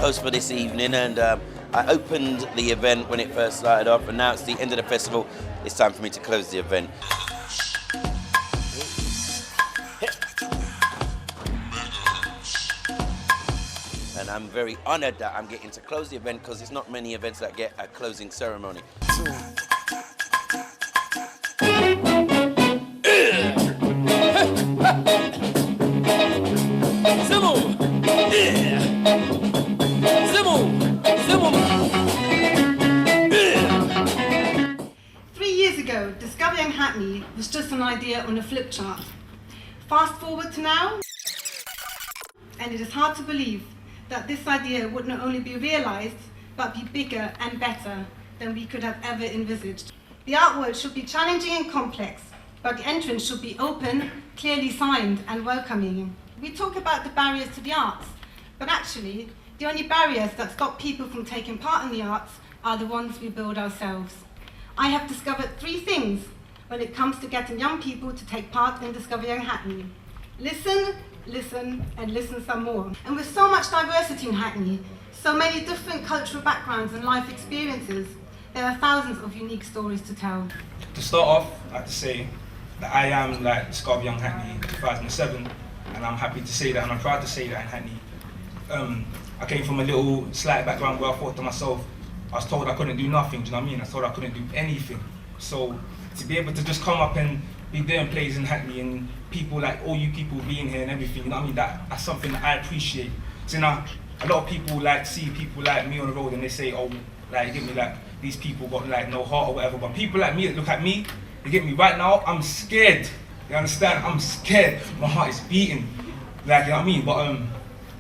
host for this evening, and I opened the event when it first started off, and now it's the end of the festival. It's time for me to close the event. And I'm very honored that I'm getting to close the event because it's not many events that get a closing ceremony. Discover Young Hackney was just an idea on a flip chart. Fast forward to now, and it is hard to believe that this idea would not only be realised, but be bigger and better than we could have ever envisaged. The art world should be challenging and complex, but the entrance should be open, clearly signed and welcoming. We talk about the barriers to the arts, but actually, the only barriers that stop people from taking part in the arts are the ones we build ourselves. I have discovered 3 things when it comes to getting young people to take part in Discover Young Hackney. Listen, listen, and listen some more. And with so much diversity in Hackney, so many different cultural backgrounds and life experiences, there are thousands of unique stories to tell. To start off, I'd like to say that I am Discover Young Hackney 2007, and I'm happy to say that, and I'm proud to say that in Hackney. I came from a little slight background where I thought to myself, I was told I couldn't do nothing, do you know what I mean? I was told I couldn't do anything. So to be able to just come up and be doing plays in Hackney and people all you people being here and everything, you know what I mean? That's something that I appreciate. So now, a lot of people see people like me on the road and they say, oh, give me these people got no heart or whatever. But people like me that look at me, they get me right now, I'm scared. You understand? I'm scared. My heart is beating. You know what I mean? But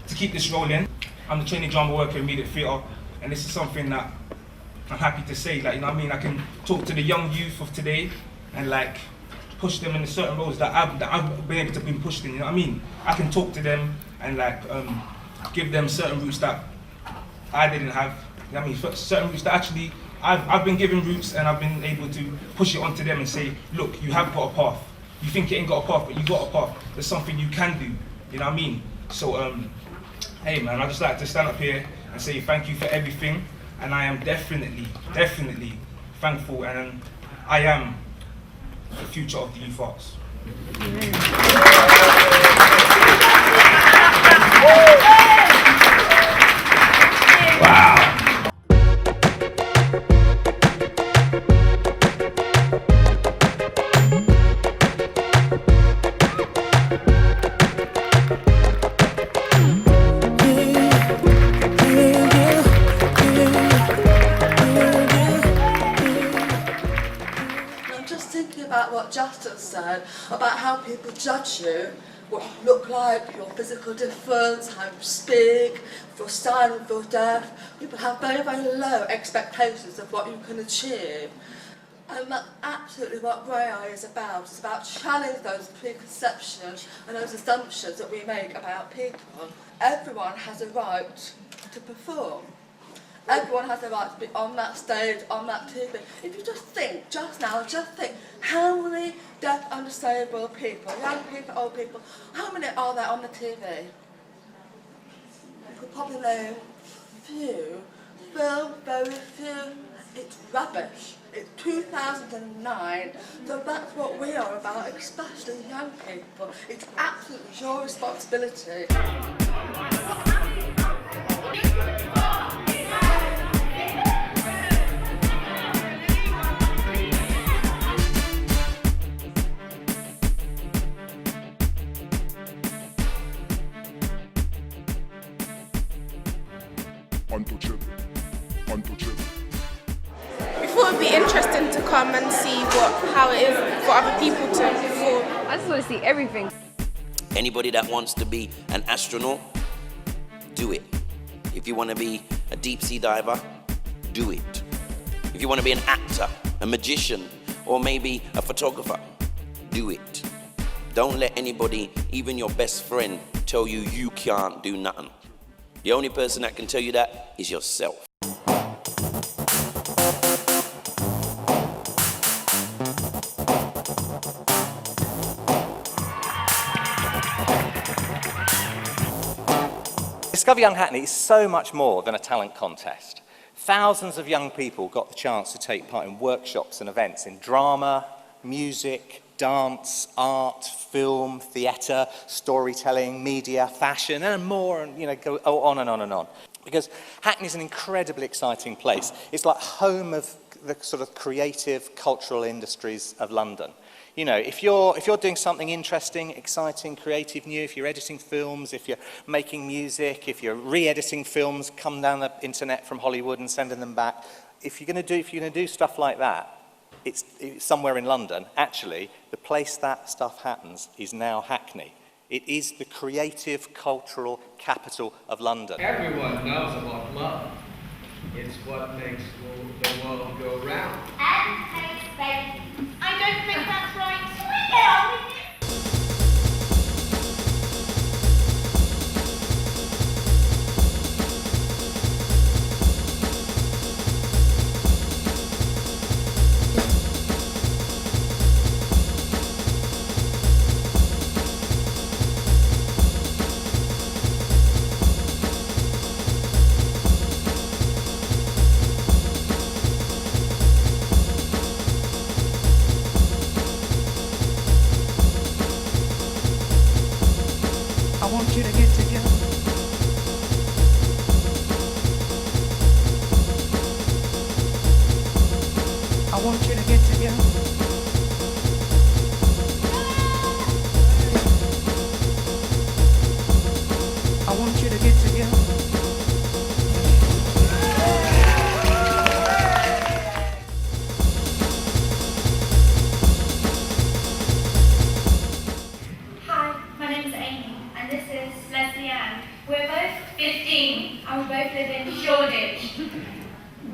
to keep this rolling, I'm the trainee drama worker in Media Theatre, and this is something that I'm happy to say, you know what I mean? I can talk to the young youth of today and push them in certain roles that I've been able to be pushed in, you know what I mean? I can talk to them and give them certain routes that I didn't have, you know what I mean? Certain routes that actually I've been given routes and I've been able to push it onto them and say, look, you have got a path. You think you ain't got a path, but you got a path. There's something you can do, you know what I mean? So, hey man, I just like to stand up here and say thank you for everything. And I am definitely thankful, and I am the future of the youth arts. Wow. What Justin said about how people judge you, what you look like, your physical difference, how you speak, if you're silent, if you're deaf. People have very, very low expectations of what you can achieve. And that's absolutely what Grey Eye is about. It's about challenging those preconceptions and those assumptions that we make about people. Everyone has a right to perform. Everyone has the right to be on that stage, on that TV. If you just think how many deaf and disabled people, young people, old people, how many are there on the TV? You could probably name few, very few. It's rubbish. It's 2009, so that's what we are about, especially young people. It's absolutely your responsibility. We thought it would be interesting to come and see how it is for other people to perform. I just want to see everything. Anybody that wants to be an astronaut, do it. If you want to be a deep sea diver, do it. If you want to be an actor, a magician, or maybe a photographer, do it. Don't let anybody, even your best friend, tell you you can't do nothing. The only person that can tell you that is yourself. Discover Young Hackney is so much more than a talent contest. Thousands of young people got the chance to take part in workshops and events in drama, music, dance, art, film, theatre, storytelling, media, fashion, and more, and go on and on and on. Because Hackney's an incredibly exciting place. It's like home of the sort of creative, cultural industries of London. If you're doing something interesting, exciting, creative, new, if you're editing films, if you're making music, if you're re-editing films, come down the internet from Hollywood and sending them back. If you're going to do stuff like that, it's somewhere in London. Actually, the place that stuff happens is now Hackney. It is the creative, cultural capital of London. Everyone knows about love. It's what makes the world go round. And takes baby. I don't think that's right. Can we get on with it? I want you to get together. I want you to get together. I want you to get together. Hi, my name is Amy, and this is Leslie Ann. We're both 15, and we both live in Shoreditch.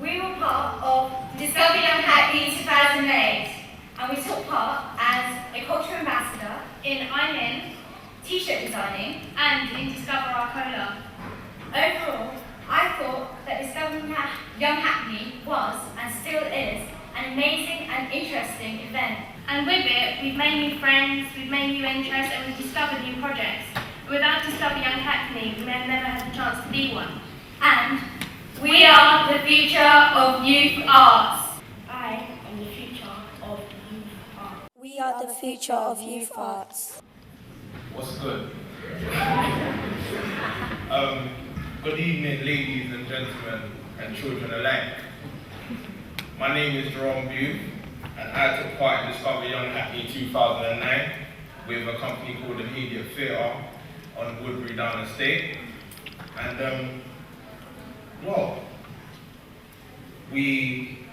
We were part of Discover Young Hackney 2008, and we took part as a cultural ambassador in I'm t-shirt designing and in Discover Our Cola. Overall, I thought that Discovering Young Hackney was, and still is, an amazing and interesting event. And with it, we've made new friends, we've made new interests, and we've discovered new projects. Without Discover Young Hackney, we may have never had the chance to be one. And we are the future of youth arts. I am the future of youth arts. We are the future of youth arts. What's good? Good evening, ladies and gentlemen, and children alike. My name is Jerome Bute, and I took part in Discover Young Hackney 2009 with a company called the Media Theatre on Woodbury Down Estate. And,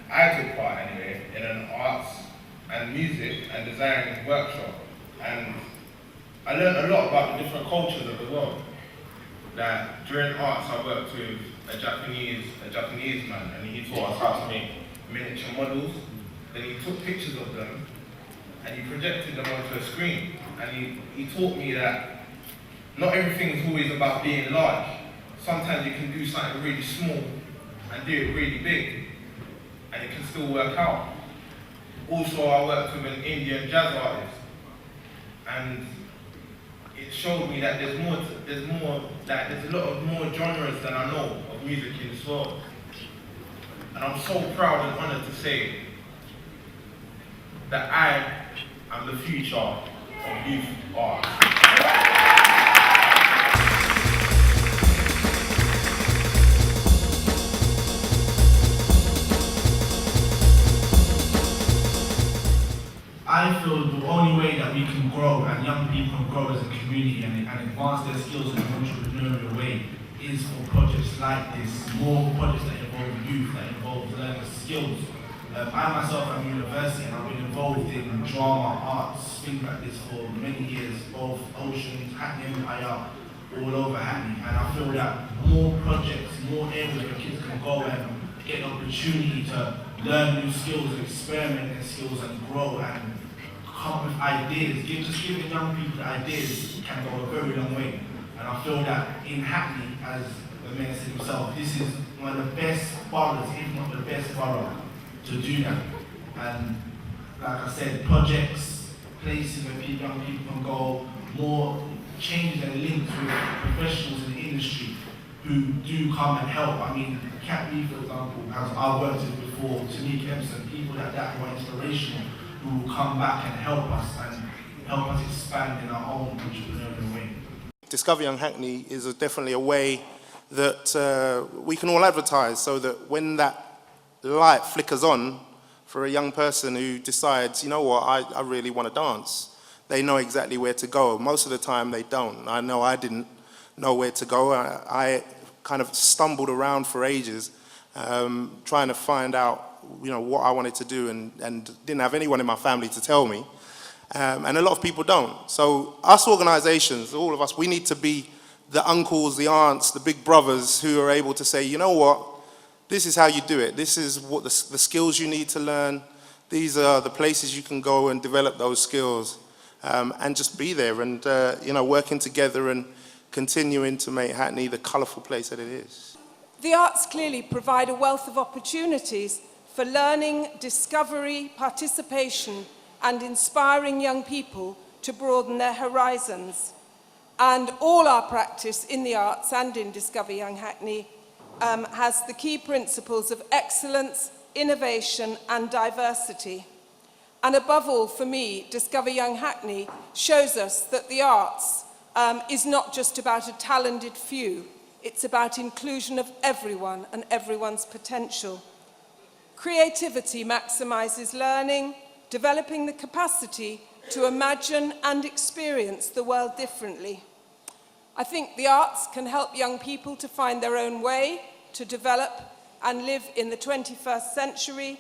I took part anyway in an arts and music and design workshop, and I learned a lot about the different cultures of the world. That during arts I worked with a Japanese man, and he taught us how to make miniature models. Then he took pictures of them and he projected them onto a screen. And he taught me that not everything is always about being large. Sometimes you can do something really small and do it really big, and it can still work out. Also, I worked with an Indian jazz artist, and it showed me that there's a lot of more genres than I know of music in this world. And I'm so proud and honored to say that I am the future of youth art. I feel the only way that we can grow and young people can grow as a community and advance their skills in an entrepreneurial way is for projects like this, more projects that involve youth, that involve learning skills. I myself am in university and I've been involved in drama, arts, things like this for many years, both Oceans, Hackney, IR, all over Hackney. And I feel that more projects, more areas where kids can go and get an opportunity to learn new skills, experiment in skills and grow and come up with ideas. Just giving young people ideas can go a very long way. And I feel that in Hackney, as the mayor said himself, this is one of the best boroughs, if not the best borough, to do that. And like I said, projects, places where young people can go, more changes and links with professionals in the industry who do come and help. I mean, Cat B, for example, as I've worked with before, Tanique Empson, people like that who are inspirational, who will come back and help us expand in our own entrepreneurial way. Discover Young Hackney is definitely a way that we can all advertise, so that when that light flickers on for a young person who decides, you know what, I really want to dance, they know exactly where to go. Most of the time they don't. I know I didn't know where to go. I kind of stumbled around for ages trying to find out, you know, what I wanted to do, and didn't have anyone in my family to tell me. And a lot of people don't. So us organizations, all of us, we need to be the uncles, the aunts, the big brothers who are able to say, you know what, this is how you do it. This is what the skills you need to learn. These are the places you can go and develop those skills, and just be there and, you know, working together and continuing to make Hackney the colourful place that it is. The arts clearly provide a wealth of opportunities for learning, discovery, participation, and inspiring young people to broaden their horizons. And all our practice in the arts and in Discover Young Hackney has the key principles of excellence, innovation, and diversity. And above all, for me, Discover Young Hackney shows us that the arts is not just about a talented few, it's about inclusion of everyone and everyone's potential. Creativity maximizes learning, developing the capacity to imagine and experience the world differently. I think the arts can help young people to find their own way, to develop and live in the 21st century,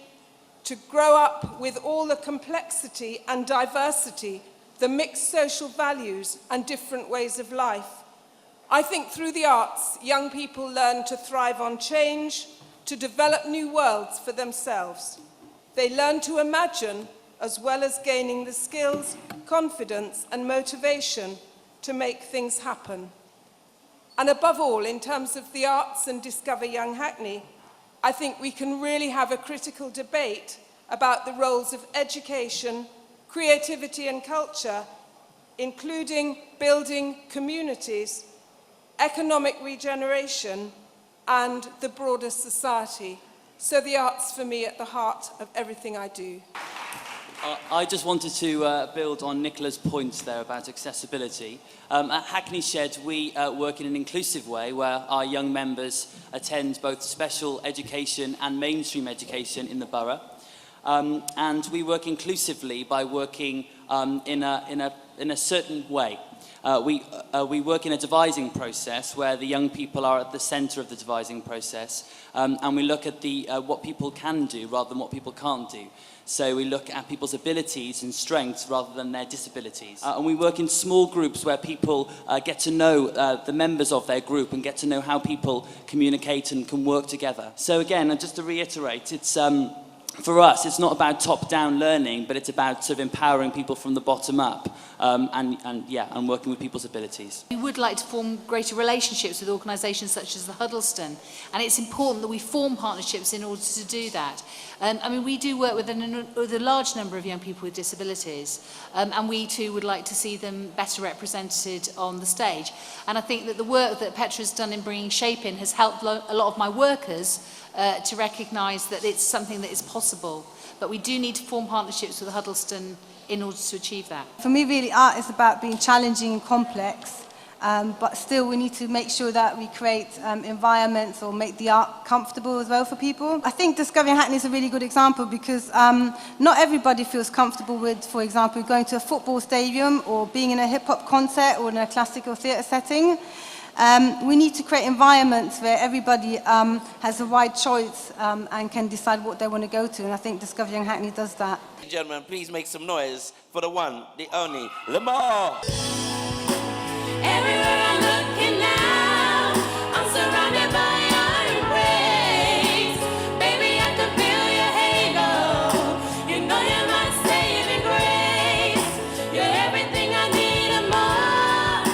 to grow up with all the complexity and diversity, the mixed social values and different ways of life. I think through the arts, young people learn to thrive on change, to develop new worlds for themselves. They learn to imagine, as well as gaining the skills, confidence, and motivation to make things happen. And above all, in terms of the arts and Discover Young Hackney, I think we can really have a critical debate about the roles of education, creativity and culture, including building communities, economic regeneration, and the broader society. So the arts, for me, at the heart of everything I do. I just wanted to build on Nicola's points there about accessibility. At Hackney Shed, we work in an inclusive way where our young members attend both special education and mainstream education in the borough. And we work inclusively by working in a certain way. We work in a devising process where the young people are at the centre of the devising process, and we look at what people can do rather than what people can't do. So we look at people's abilities and strengths rather than their disabilities. And we work in small groups where people get to know the members of their group and get to know how people communicate and can work together. So again, just to reiterate, it's for us, it's not about top-down learning, but it's about sort of empowering people from the bottom up and working with people's abilities. We would like to form greater relationships with organisations such as the Huddleston, and it's important that we form partnerships in order to do that. I mean, we do work with a large number of young people with disabilities, and we too would like to see them better represented on the stage. And I think that the work that Petra's done in bringing Shape in has helped a lot of my workers to recognise that it's something that is possible. But we do need to form partnerships with the Huddleston in order to achieve that. For me, really, art is about being challenging and complex, but still we need to make sure that we create environments or make the art comfortable as well for people. I think Discover Young Hackney is a really good example because not everybody feels comfortable with, for example, going to a football stadium or being in a hip-hop concert or in a classical theatre setting. We need to create environments where everybody has a wide choice and can decide what they want to go to, and I think Discover Young Hackney does that. Gentlemen, please make some noise for the one, the only, Lamar. Everywhere I'm looking now, I'm surrounded by your embrace. Baby, I can feel your halo. You know you're my saving grace. You're everything I need and more.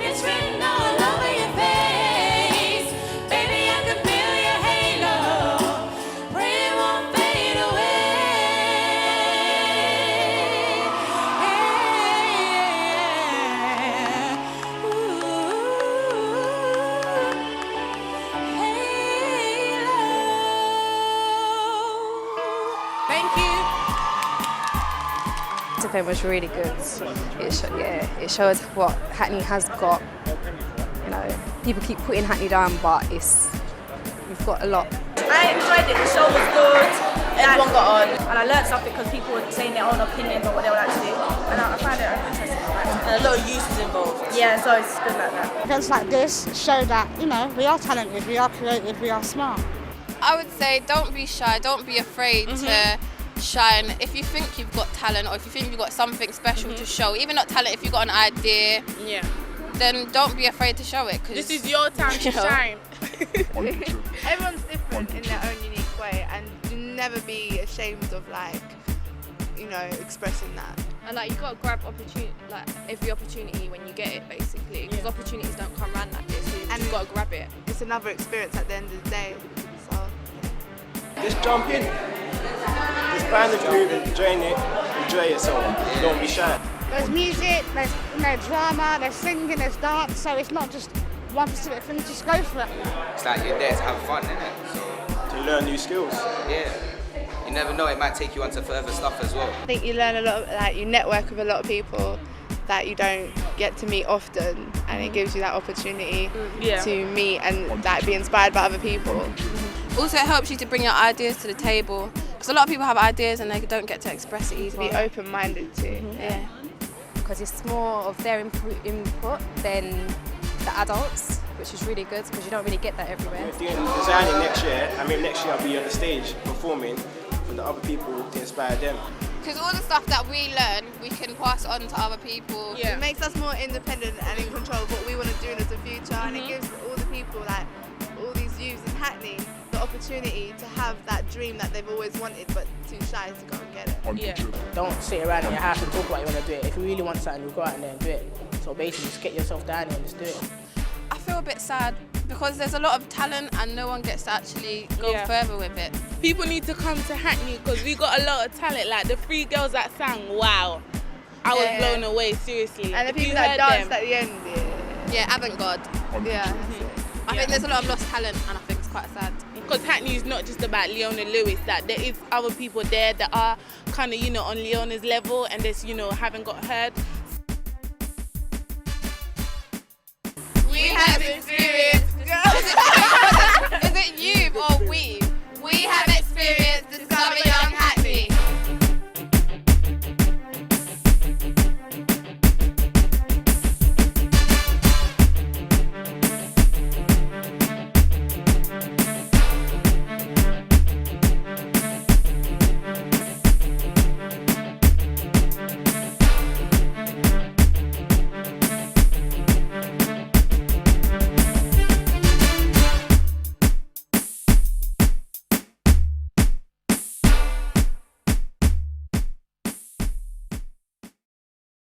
It's written all over your face. Baby, I can feel your halo. Pray it won't fade away. Ooh. campaign was really good. It shows what Hackney has got. You know, people keep putting Hackney down, but we've got a lot. I enjoyed it. The show was good. Everyone got on, and I learned something because people were saying their own opinions on what they would like to do, and I found it interesting. And a lot of youth is involved. Yeah, so it's good like that. Events like this show that, you know, we are talented, we are creative, we are smart. I would say don't be shy, don't be afraid to shine. If you think you've got talent or if you think you've got something special to show, even not talent, if you've got an idea, then don't be afraid to show it. This is your time to shine. Everyone's different in their own unique way, and you never be ashamed of, like, you know, expressing that. And like you gotta grab opportunity, like every opportunity when you get it, basically, because opportunities don't come around like this. So you just gotta grab it. It's another experience at the end of the day. So just jump in, just find the groove, enjoy it, enjoy yourself. Don't be shy. There's music, there's drama, there's singing, there's dance, so it's not just one specific thing, just go for it. It's like you're there to have fun, innit? So, to learn new skills. Yeah. You never know, it might take you on to further stuff as well. I think you learn a lot, like you network with a lot of people that you don't get to meet often, and it gives you that opportunity to meet and like be inspired by other people. Also, it helps you to bring your ideas to the table, because a lot of people have ideas and they don't get to express it easily. Be open-minded too. Yeah. Because it's more of their input than the adults, which is really good because you don't really get that everywhere. We're doing designing next year. I mean, next year I'll be on the stage performing for the other people to inspire them. Because all the stuff that we learn, we can pass on to other people. It makes us more independent and in control of what we want to do in the future, and it gives all the people, like all these youths in Hackney, the opportunity to have that dream that they've always wanted but too shy to go and get it. Don't sit around in your house and talk about you want to do it. If you really want something, you go out there and do it. So basically just get yourself down here and just do it. I feel a bit sad because there's a lot of talent and no one gets to actually go further with it. People need to come to Hackney because we got a lot of talent. Like the 3 girls that sang, wow. I was blown away, seriously. And the If people you that heard danced at the end. Yeah, avant-garde. Yeah. I think there's a lot of lost talent and I think it's quite sad. Because Hackney is not just about Leona Lewis, that there is other people there that are kind of, you know, on Leona's level and there's, you know, haven't got heard.